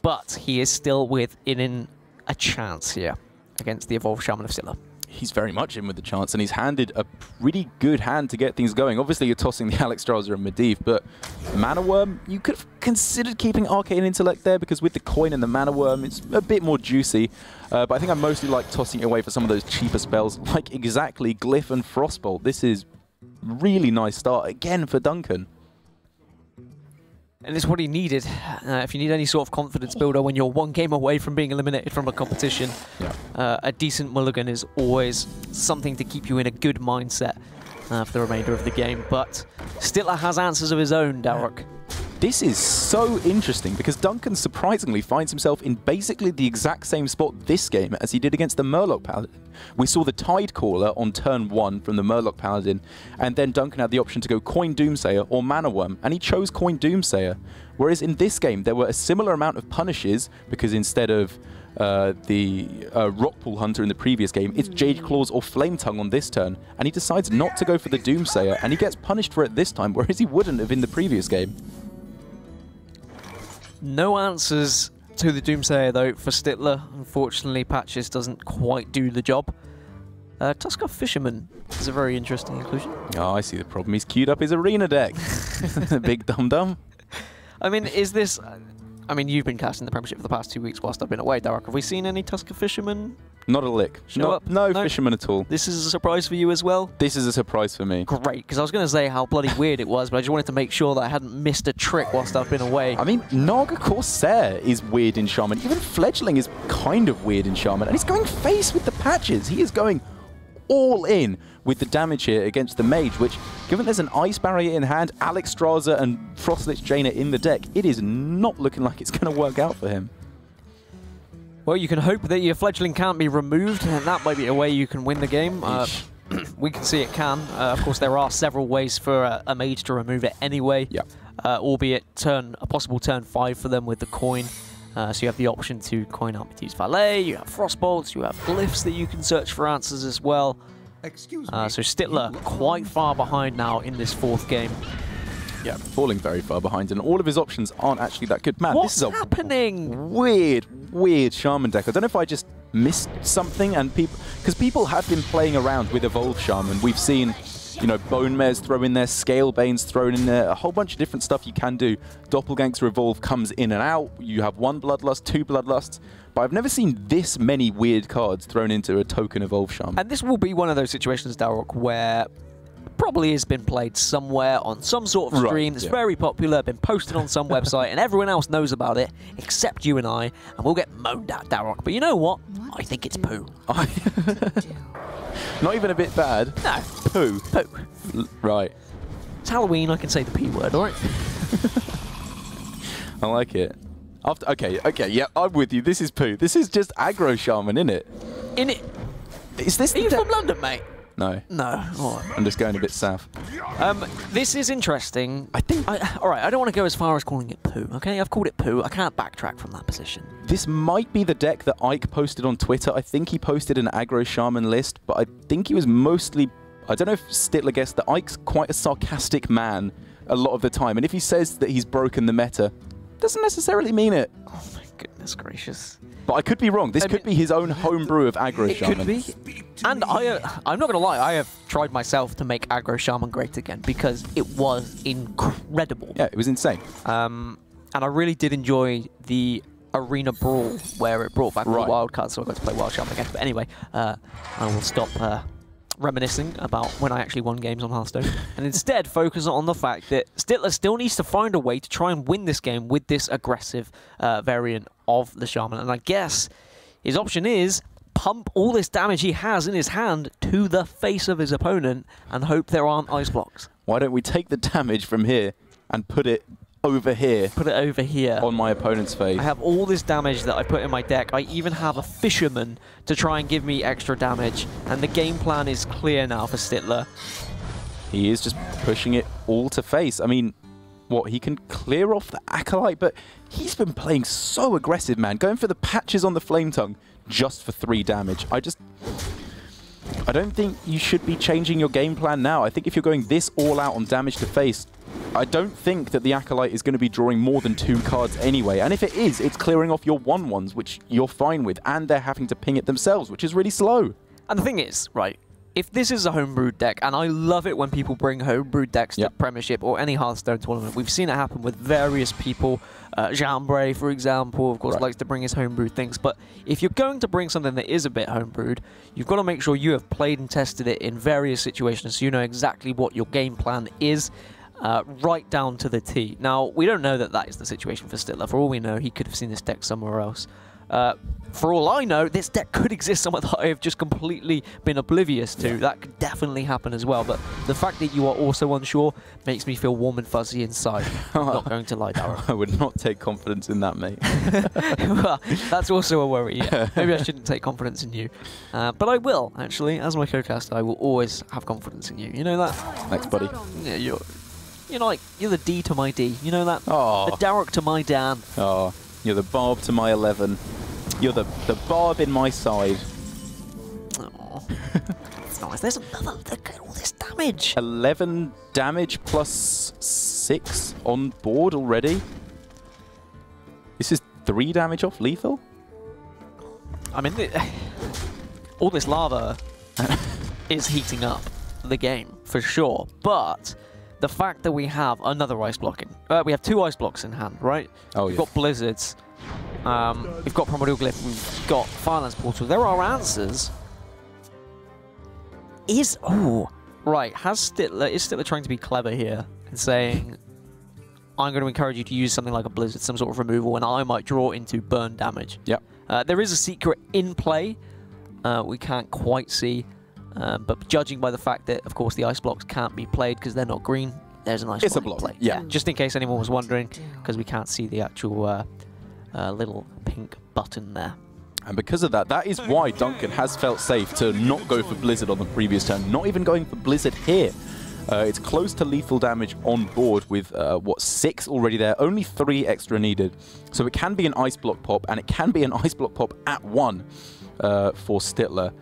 But he is still within a chance here against the Evolved Shaman of Stittler. He's very much in with the chance, and he's handed a pretty good hand to get things going. Obviously, you're tossing the Alexstrasza and Medivh, but Mana Worm, you could have considered keeping Arcane Intellect there, because with the coin and the Mana Worm, it's a bit more juicy. But I think I mostly like tossing it away for some of those cheaper spells, like exactly Glyph and Frostbolt. This is really nice start, again, for Duncan. And it's what he needed. If you need any sort of confidence builder when you're one game away from being eliminated from a competition, a decent mulligan is always something to keep you in a good mindset for the remainder of the game. But Stittler has answers of his own, Darok. This is so interesting, because Duncan surprisingly finds himself in basically the exact same spot this game as he did against the Murloc Paladin. We saw the Tide Caller on turn 1 from the Murloc Paladin, and then Duncan had the option to go Coin Doomsayer or Mana Worm, and he chose Coin Doomsayer. Whereas in this game, there were a similar amount of punishes, because instead of the Rockpool Hunter in the previous game, it's Jade Claws or Flame Tongue on this turn, and he decides not to go for the Doomsayer, and he gets punished for it this time, whereas he wouldn't have in the previous game. No answers to the Doomsayer, though, for Stittler. Unfortunately, Patches doesn't quite do the job. Tusker Fisherman is a very interesting inclusion. Oh, I see the problem. He's queued up his arena deck. Big dum-dum. I mean, is this... I mean, you've been casting the Premiership for the past 2 weeks whilst I've been away, Darok. Have we seen any Tusker Fisherman? Not a lick. No Fisherman at all. This is a surprise for you as well? This is a surprise for me. Great, because I was going to say how bloody weird it was, but I just wanted to make sure that I hadn't missed a trick whilst I've been away. I mean, Naga Corsair is weird in Shaman. Even Fledgling is kind of weird in Shaman. And he's going face with the Patches. He is going all in with the damage here against the Mage, which, given there's an Ice Barrier in hand, Alexstrasza and Frostlich Jaina in the deck, it is not looking like it's going to work out for him. Well, you can hope that your Fledgling can't be removed, and that might be a way you can win the game. We can see it can. Of course, there are several ways for a Mage to remove it anyway, albeit a possible turn 5 for them with the coin. So you have the option to coin out Medivh's Valet, you have Frostbolts, you have Glyphs that you can search for answers as well. So Stittler quite far behind now in this 4th game. Yeah, falling very far behind, and all of his options aren't actually that good. Man, What's this is a happening? weird Shaman deck. I don't know if I just missed something, and because people have been playing around with Evolved Shaman. We've seen, you know, Bone Mares throw in there, Scalebanes thrown in there, a whole bunch of different stuff you can do. Doppelgangster Evolve comes in and out. You have 1 Bloodlust, 2 Bloodlusts. But I've never seen this many weird cards thrown into a token Evolved Shaman. And this will be one of those situations, Darok, where probably has been played somewhere on some sort of stream that's very popular, been posted on some website, and everyone else knows about it, except you and I, and we'll get moaned at, Darok. But you know what? I think it's poo. Not even a bit bad. No. Poo. Poo. Right. It's Halloween, I can say the P word, alright? I like it. Okay, yeah, I'm with you. This is poo. This is just aggro Shaman, innit? Is this Are you from London, mate? No. No. Oh. I'm just going a bit south. This is interesting. I think... Alright, I don't want to go as far as calling it poo, okay? I've called it poo. I can't backtrack from that position. This might be the deck that Ike posted on Twitter. I think he posted an aggro Shaman list, but I think he was mostly I don't know if Stittler guessed that Ike's quite a sarcastic man a lot of the time. And if he says that he's broken the meta, doesn't necessarily mean it. Oh my goodness gracious. But I could be wrong. This could be his own homebrew of aggro shaman. It could be. And I'm not going to lie, I have tried myself to make aggro shaman great again because it was incredible. Yeah, it was insane. And I really did enjoy the arena brawl where it brought back all the wild cards, so I got to play wild shaman again. But anyway, I will stop reminiscing about when I actually won games on Hearthstone and instead focus on the fact that Stittler still needs to find a way to try and win this game with this aggressive variant of the shaman. And I guess his option is pump all this damage he has in his hand to the face of his opponent and hope there aren't ice blocks. Why don't we take the damage from here and put it over here? Put it over here. On my opponent's face. I have all this damage that I put in my deck. I even have a fisherman to try and give me extra damage. And the game plan is clear now for Stittler. He is just pushing it all to face. I mean, what, he can clear off the Acolyte, but he's been playing so aggressive, man. Going for the patches on the Flame Tongue just for 3 damage. I don't think you should be changing your game plan now. I think if you're going this all out on damage to face, I don't think that the Acolyte is going to be drawing more than 2 cards anyway. And if it is, it's clearing off your 1/1s, which you're fine with, and they're having to ping it themselves, which is really slow. And the thing is, right, if this is a homebrewed deck, and I love it when people bring homebrewed decks to Premiership or any Hearthstone tournament. We've seen it happen with various people. Jambray, for example, of course, likes to bring his homebrewed things. But if you're going to bring something that is a bit homebrewed, you've got to make sure you have played and tested it in various situations so you know exactly what your game plan is. Right down to the T. Now, we don't know that that is the situation for Stittler. For all we know, he could have seen this deck somewhere else. For all I know, this deck could exist somewhere that I have just completely been oblivious to. That could definitely happen as well. But the fact that you are also unsure makes me feel warm and fuzzy inside. I'm not going to lie, Darren. I would not take confidence in that, mate. Well, that's also a worry, yeah. Maybe I shouldn't take confidence in you. But I will, actually. As my co-caster, I will always have confidence in you. You know that? Thanks, buddy. Yeah, you're the D to my D. You know that? Oh. The Derek to my Dan. Oh, you're the Barb to my 11. You're the Barb in my side. Oh, that's nice. There's another. Look at all this damage. 11 damage plus 6 on board already. This is 3 damage off lethal? I mean, all this lava is heating up the game, for sure. But the fact that we have another ice blocking. We have 2 ice blocks in hand, right? Oh, we've got blizzards. We've got Primordial Glyph. We've got Firelands Portal. There are answers. Is Stittler trying to be clever here and saying, I'm going to encourage you to use something like a blizzard, some sort of removal, and I might draw into burn damage. Yep. There is a secret in play. We can't quite see. But judging by the fact that, of course, the ice blocks can't be played because they're not green, there's an ice block. It's a block. Play. Yeah. Just in case anyone was wondering, because we can't see the actual little pink button there. And because of that, that is why Duncan has felt safe to not go for Blizzard on the previous turn, not even going for Blizzard here. It's close to lethal damage on board with, 6 already there, only 3 extra needed. So it can be an ice block pop, and it can be an ice block pop at 1 for Stittler.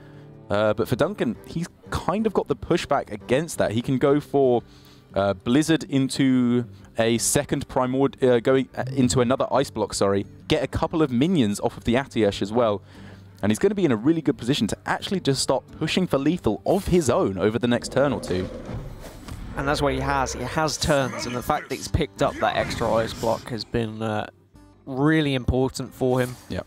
But for Duncan, he's kind of got the pushback against that. He can go for Blizzard into a second going into another ice block, get a couple of minions off of the Atiesh as well. And he's going to be in a really good position to actually just start pushing for lethal of his own over the next turn or 2. And that's what he has. He has turns, and the fact that he's picked up that extra ice block has been really important for him. Yep.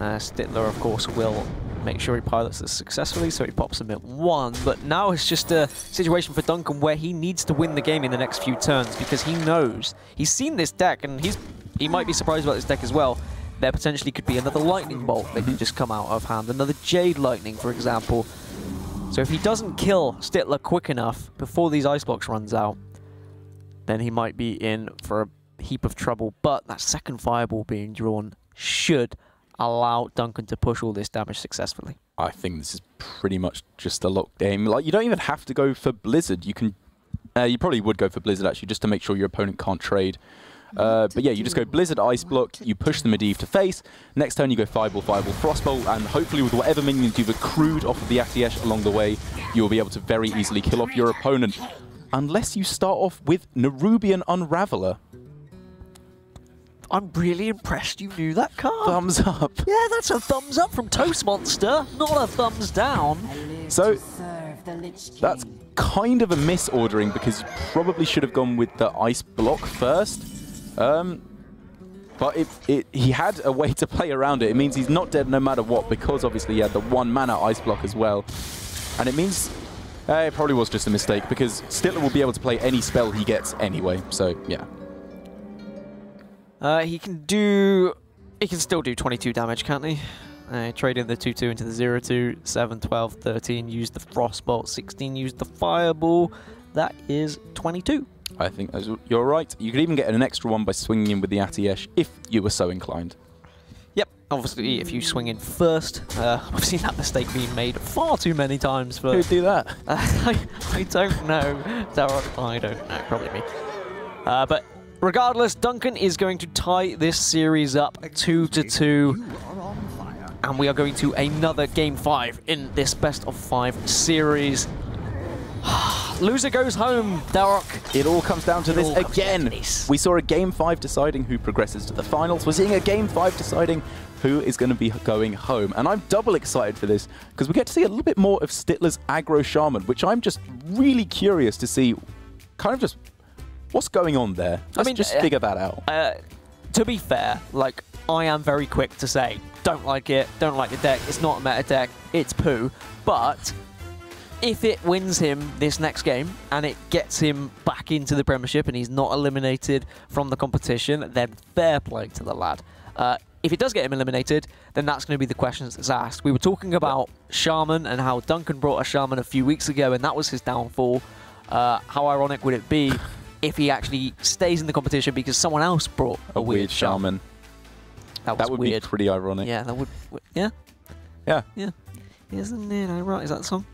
Stittler, of course, will make sure he pilots this successfully, so he pops him at 1. But now it's just a situation for Duncan where he needs to win the game in the next few turns because he knows. He's seen this deck, and he might be surprised about this deck as well. There potentially could be another Lightning Bolt that can just come out of hand. Another Jade Lightning, for example. So if he doesn't kill Stittler quick enough before these ice blocks runs out, then he might be in for a heap of trouble. But that second fireball being drawn should allow Duncan to push all this damage successfully. I think this is pretty much just a lock game. Like, you don't even have to go for Blizzard. You can, you probably would go for Blizzard actually, just to make sure your opponent can't trade. But yeah, you just go Blizzard Ice Block, you push the Medivh to face. Next turn you go Fireball, Fireball, Frostbolt, and hopefully with whatever minions you've accrued off of the Atiesh along the way, you'll be able to very easily kill off your opponent. Unless you start off with Nerubian Unraveler. I'm really impressed you knew that card. Thumbs up. Yeah, that's a thumbs up from Toast Monster, not a thumbs down. So that's kind of a misordering because you probably should have gone with the Ice Block first. But he had a way to play around it. It means he's not dead no matter what because obviously he had the 1 mana Ice Block as well. And it means it probably was just a mistake because Stittler will be able to play any spell he gets anyway. So yeah. He can still do 22 damage, can't he? Trade in the 2-2 into the 0-2, 7, 12, 13, use the Frostbolt, 16, use the Fireball. That is 22. I think you're right. You could even get an extra one by swinging in with the Atiesh if you were so inclined. Yep, obviously if you swing in first, I've seen that mistake being made far too many times. For, who'd do that? I don't know. I don't know, probably me. But regardless, Duncan is going to tie this series up 2-2. And we are going to another Game 5 in this best-of-5 series. Loser goes home, Darok. It all comes down to this again. We saw a Game 5 deciding who progresses to the finals. We're seeing a Game 5 deciding who is going to be going home. And I'm double excited for this because we get to see a little bit more of Stittler's aggro shaman, which I'm just really curious to see kind of just what's going on there. Let's just figure that out. To be fair, like, I am very quick to say, don't like it, don't like the deck, it's not a meta deck, it's poo. But if it wins him this next game and it gets him back into the Premiership and he's not eliminated from the competition, then fair play to the lad. If it does get him eliminated, then that's going to be the questions that's asked. We were talking about Shaman and how Duncan brought a Shaman a few weeks ago and that was his downfall. How ironic would it be if he actually stays in the competition because someone else brought a weird Shaman? That would weird. Be pretty ironic. Yeah, that would. Yeah? Yeah. Yeah. Isn't it ironic? Is that the song?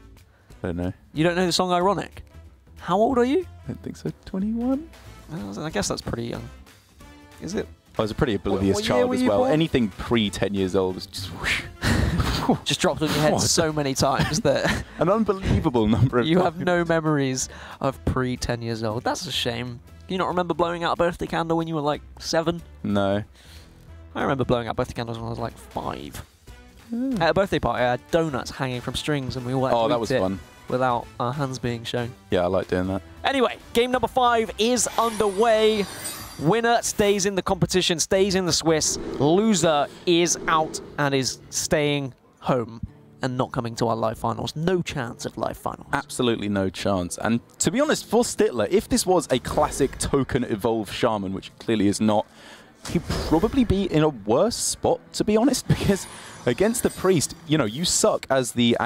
I don't know. You don't know the song Ironic? How old are you? I don't think so. 21? I guess that's pretty young. Is it? I was a pretty oblivious child as well. Anything pre-10 years old was just whoosh. Just dropped on your head so many times that an unbelievable number of you have no memories of pre-10 years old. That's a shame. Can you not remember blowing out a birthday candle when you were like 7? No. I remember blowing out birthday candles when I was like 5. At a birthday party, I had donuts hanging from strings and we all had to that was fun. Without our hands being shown. Yeah, I like doing that. Anyway, game number 5 is underway. Winner stays in the competition, stays in the Swiss. Loser is out and is staying home and not coming to our live finals. No chance of live finals. Absolutely no chance. And to be honest, for Stittler, if this was a classic token evolved shaman, which clearly is not, he'd probably be in a worse spot, to be honest, because against the priest, you know, you suck as the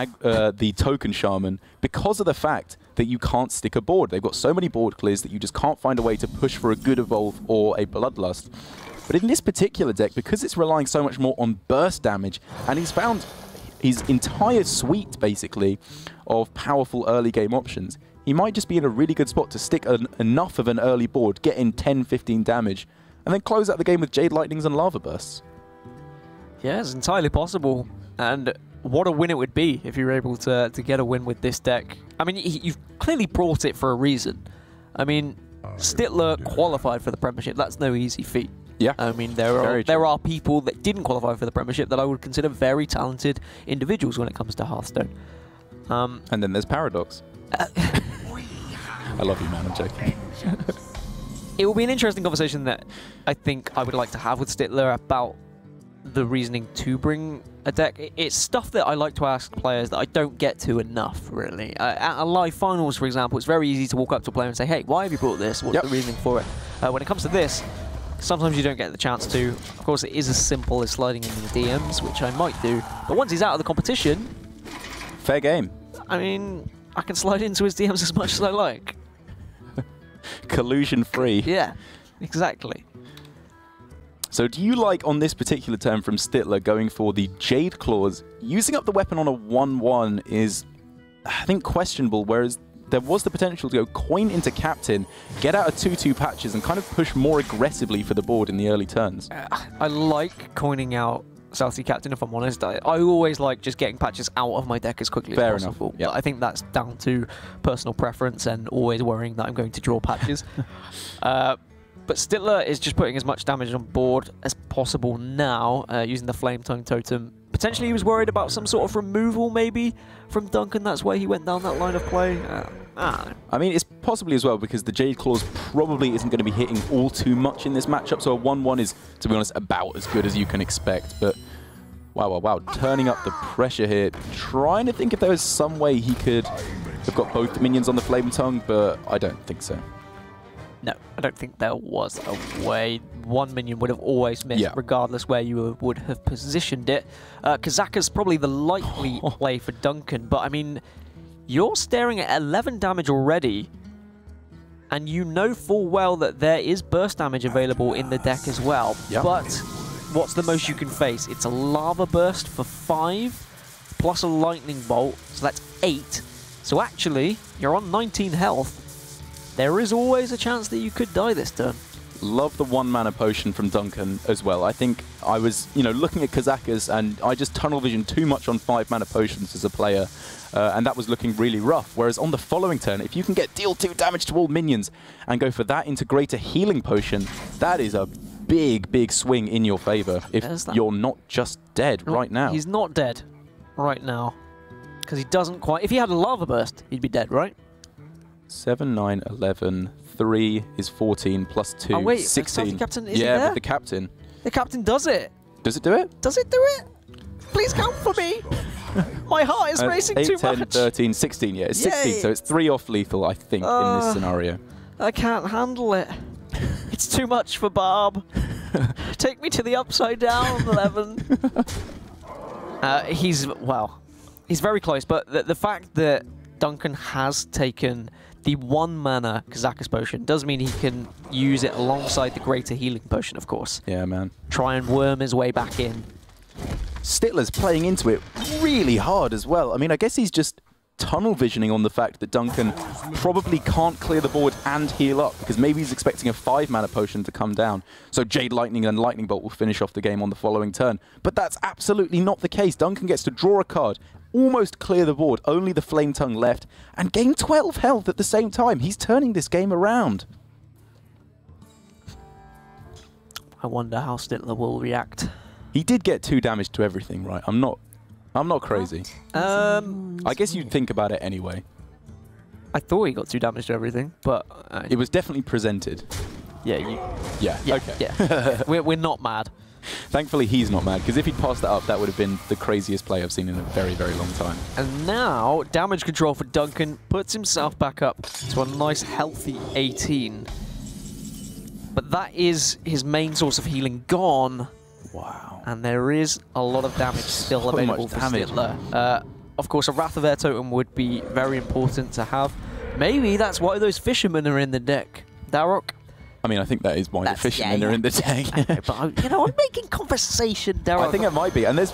token shaman because of the fact that you can't stick a board. They've got so many board clears that you just can't find a way to push for a good evolve or a bloodlust. But in this particular deck, because it's relying so much more on burst damage, and he's found his entire suite, basically, of powerful early game options, he might just be in a really good spot to stick enough of an early board, get in 10, 15 damage, and then close out the game with Jade Lightnings and Lava Bursts. Yeah, it's entirely possible. And what a win it would be if you were able to get a win with this deck. I mean, you've clearly brought it for a reason. I mean, Stittler qualified for the Premiership. That's no easy feat. Yeah. I mean, there are people that didn't qualify for the Premiership that I would consider very talented individuals when it comes to Hearthstone. And then there's Paradox. I love you, man. I'm joking. It will be an interesting conversation that I think I would like to have with Stittler about the reasoning to bring a deck. It's stuff that I like to ask players that I don't get to enough, really. At a live finals, for example, it's very easy to walk up to a player and say, hey, why have you brought this? What's the reasoning for it? When it comes to this, sometimes you don't get the chance to. Of course, it is as simple as sliding in the DMs, which I might do. But once he's out of the competition... Fair game. I mean, I can slide into his DMs as much as I like. Collusion free. Yeah, exactly. So do you like, on this particular turn from Stittler, going for the Jade Claws? Using up the weapon on a 1-1 is, I think, questionable, whereas there was the potential to go coin into captain, get out of 2-2 patches, and kind of push more aggressively for the board in the early turns. I like coining out Southsea captain, if I'm honest. I always like just getting patches out of my deck as quickly as possible. Yep. But I think that's down to personal preference and always worrying that I'm going to draw patches. But Stittler is just putting as much damage on board as possible now, using the Flame Tongue Totem. Potentially he was worried about some sort of removal maybe from Duncan. That's why he went down that line of play. I mean, it's possibly as well because the Jade Claws probably isn't going to be hitting all too much in this matchup. So a 1-1 is, to be honest, about as good as you can expect. But wow. Turning up the pressure here. Trying to think if there was some way he could have got both the minions on the Flame Tongue, but I don't think so. No, I don't think there was a way. One minion would have always missed, regardless where you would have positioned it. Kazaka's probably the likely play for Duncan, but I mean, you're staring at 11 damage already, and you know full well that there is burst damage available in the deck as well. Yep. But what's the most you can face? It's a lava burst for 5, plus a lightning bolt, so that's 8. So actually, you're on 19 health. There is always a chance that you could die this turn. Love the 1-mana potion from Duncan as well. I think I was, looking at Kazaka's and I just tunnel visioned too much on 5-mana potions as a player, and that was looking really rough. Whereas on the following turn, if you can get deal 2 damage to all minions and go for that into greater healing potion, that is a big swing in your favor if you're not just dead right now. He's not dead right now because he doesn't quite. If he had a lava burst, he'd be dead, right? 7, 9, 11, 3 is 14 plus 2, oh, wait, 16. Captain, is he there? With the captain. The captain does it. Does it do it? Does it do it? Please count for me. My heart is racing 8, too 10, much. 13, 16. Yeah, it's 16, so it's 3 off lethal, I think, in this scenario. I can't handle it. It's too much for Barb. Take me to the upside down, 11. He's very close, but the fact that Duncan has taken the 1-mana Kazaka's potion does mean he can use it alongside the greater healing potion, of course. Yeah, man. Try and worm his way back in. Stittler's playing into it really hard as well. I mean, I guess he's just tunnel visioning on the fact that Duncan probably can't clear the board and heal up, because maybe he's expecting a 5-mana potion to come down. So Jade Lightning and Lightning Bolt will finish off the game on the following turn. But that's absolutely not the case. Duncan gets to draw a card, almost clear the board, only the Flame Tongue left, and gain 12 health at the same time. He's turning this game around. I wonder how Stittler will react. He did get 2 damage to everything, right? I'm not crazy. I guess you'd think about it anyway. I thought he got 2 damage to everything, but it was definitely presented. Yeah, okay. Yeah. we're not mad. Thankfully, he's not mad, because if he'd passed that up, that would have been the craziest play I've seen in a very, very long time. And now, damage control for Duncan puts himself back up to a nice, healthy 18. But that is his main source of healing gone. Wow. And there is a lot of damage still available for Stittler. Of course, a Wrath of Air totem would be very important to have. Maybe that's why those fishermen are in the deck. Darok? I mean, I think that is why the fishermen are in the deck. Okay, but, I'm making conversation, Darok. I think it might be. And there's,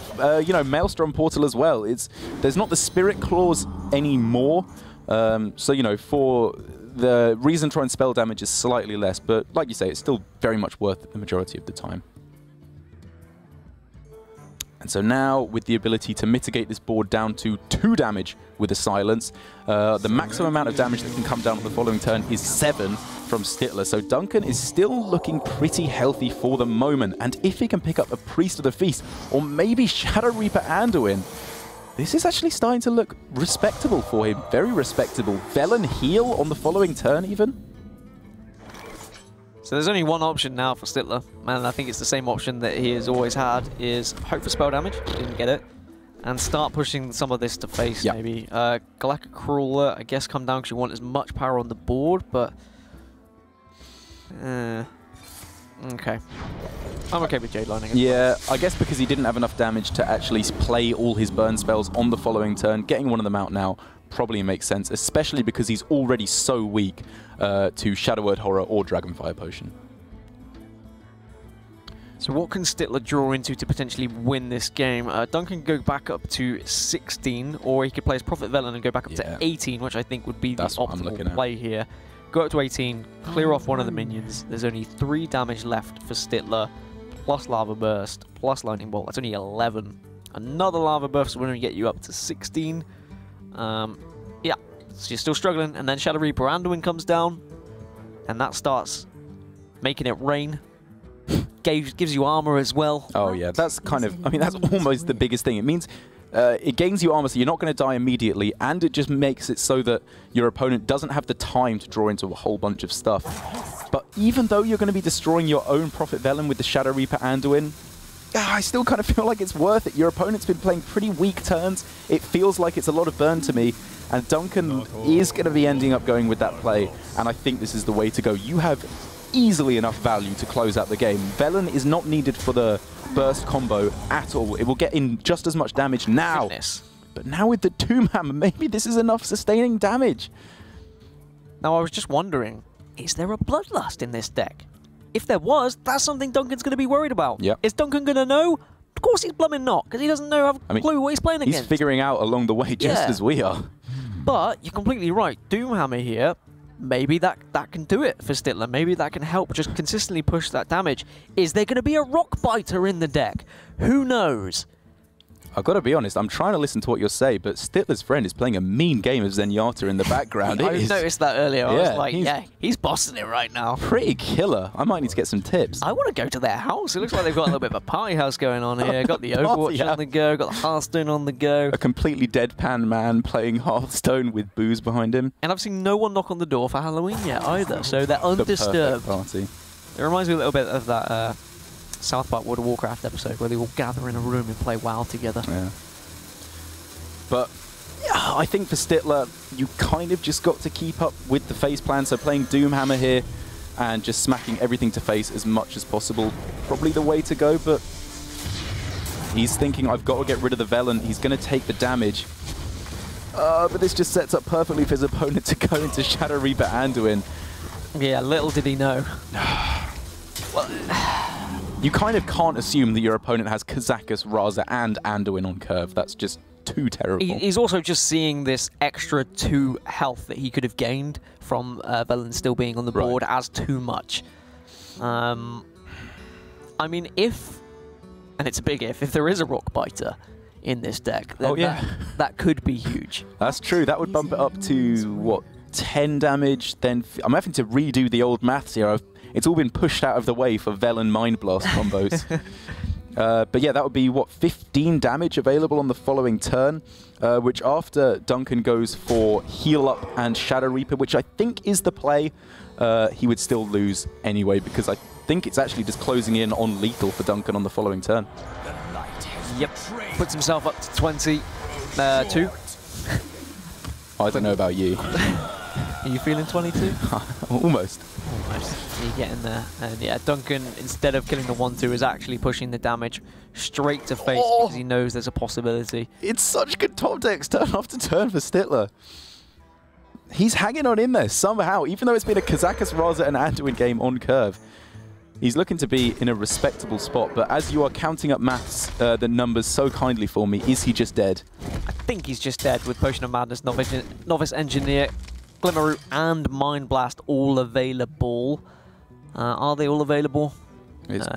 Maelstrom Portal as well. There's not the Spirit Claws anymore. So, for the reason try and spell damage is slightly less. But like you say, it's still very much worth it the majority of the time. And so now, with the ability to mitigate this board down to 2 damage with a Silence, the maximum amount of damage that can come down on the following turn is 7 from Stittler. So Duncan is still looking pretty healthy for the moment. And if he can pick up a Priest of the Feast, or maybe Shadow Reaper Anduin, this is actually starting to look respectable for him. Very respectable. Velen heal on the following turn, even. So there's only one option now for Stittler, and I think it's the same option that he has always had, is hope for spell damage, didn't get it, and start pushing some of this to face, maybe. Galactic Crawler, I guess, come down because you want as much power on the board, but... okay. I'm okay with Jade Lightning. Yeah, I guess because he didn't have enough damage to actually play all his burn spells on the following turn, getting one of them out now probably makes sense, especially because he's already so weak to Shadow Word Horror or Dragonfire Potion. So what can Stittler draw into to potentially win this game? Duncan can go back up to 16, or he could play his Prophet Velen and go back up to 18, which I think would be the optimal play here. Go up to 18, clear off one of the minions. There's only 3 damage left for Stittler, plus Lava Burst, plus Lightning Bolt. That's only 11. Another Lava Burst will only get you up to 16. Yeah, so you're still struggling, and then Shadow Reaper Anduin comes down, and that starts making it rain. Gives you armor as well. Oh yeah, that's kind of, I mean, that's almost the biggest thing. It means it gains you armor, so you're not going to die immediately, and it just makes it so that your opponent doesn't have the time to draw into a whole bunch of stuff. But even though you're going to be destroying your own Prophet Velen with the Shadow Reaper Anduin, I still kind of feel like it's worth it. Your opponent's been playing pretty weak turns. It feels like it's a lot of burn to me, and Duncan is going to be ending up going with that play, and I think this is the way to go. You have easily enough value to close out the game. Velen is not needed for the burst combo at all. It will get in just as much damage now. Goodness. But now with the Doom Hammer, maybe this is enough sustaining damage. Now I was just wondering, is there a Bloodlust in this deck? If there was, that's something Duncan's going to be worried about. Yep. Is Duncan going to know? Of course he's blooming not, because he doesn't have a clue what he's playing against. He's figuring out along the way just as we are. But you're completely right. Doomhammer here, maybe that can do it for Stittler. Maybe that can help just consistently push that damage. Is there going to be a Rock Biter in the deck? Who knows? I've got to be honest, I'm trying to listen to what you say, but Stittler's friend is playing a mean game of Zenyatta in the background. I noticed that earlier. I was like, yeah, he's bossing it right now. Pretty killer. I might need to get some tips. I want to go to their house. It looks like they've got a little bit of a party house going on here. Got the Overwatch on the go, got the Hearthstone on the go. A completely deadpan man playing Hearthstone with booze behind him. And I've seen no one knock on the door for Halloween yet either, so they're undisturbed. The party. It reminds me a little bit of that South Park World of Warcraft episode where they all gather in a room and play WoW together. Yeah. But yeah, I think for Stittler, you kind of just got to keep up with the face plan. So playing Doomhammer here and just smacking everything to face as much as possible. Probably the way to go, but he's thinking, I've got to get rid of the Velen. He's going to take the damage. But this just sets up perfectly for his opponent to go into Shadow Reaper Anduin. Yeah, little did he know. Well, you kind of can't assume that your opponent has Kazakus, Raza, and Anduin on curve. That's just too terrible. He's also just seeing this extra 2 health that he could have gained from Velen still being on the board as too much. I mean, if, and it's a big if there is a Rock Biter in this deck, then that could be huge. That's true. That would bump it up to, what, 10 damage? Then I'm having to redo the old maths here. It's all been pushed out of the way for Velen Mind Blast combos. But yeah, that would be, what, 15 damage available on the following turn, which after Duncan goes for Heal Up and Shadow Reaper, which I think is the play, he would still lose anyway, because I think it's actually just closing in on lethal for Duncan on the following turn. Yep, puts himself up to 22. I don't know about you. Are you feeling 22? Almost. Almost. You get in there. And yeah, Duncan, instead of killing the 1-2, is actually pushing the damage straight to face because he knows there's a possibility. It's such good top decks turn after turn for Stittler. He's hanging on in there somehow, even though it's been a Kazakus, Raza, and Anduin game on curve. He's looking to be in a respectable spot, but as you are counting up maths, the numbers so kindly for me, is he just dead? I think he's just dead with Potion of Madness, Novice Engineer, Glimmerroot, and Mind Blast all available. Are they all available?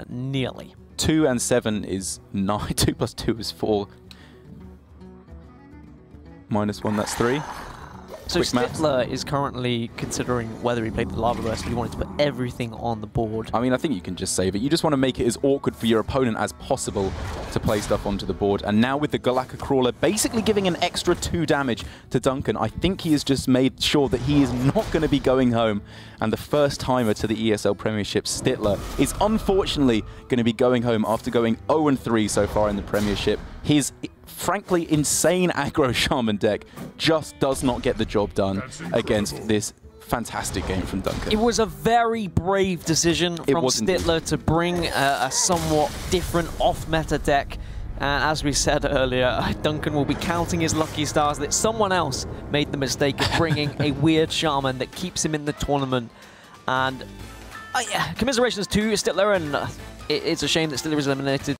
Nearly. 2 and 7 is 9. 2 plus 2 is 4. Minus 1, that's 3. So Stittler is currently considering whether he played the Lava Burst, but he wanted to put everything on the board. I mean, I think you can just save it. You just want to make it as awkward for your opponent as possible to play stuff onto the board. And now with the Galaka Crawler basically giving an extra 2 damage to Duncan, I think he has just made sure that he is not going to be going home. And the first timer to the ESL Premiership, Stittler, is unfortunately going to be going home after going 0-3 so far in the Premiership. His frankly insane aggro Shaman deck just does not get the job done against this fantastic game from Duncan. It was a very brave decision from Stittler to bring a somewhat different off-meta deck. And as we said earlier, Duncan will be counting his lucky stars that someone else made the mistake of bringing a weird Shaman that keeps him in the tournament. And Yeah, commiserations to Stittler, and it's a shame that Stittler is eliminated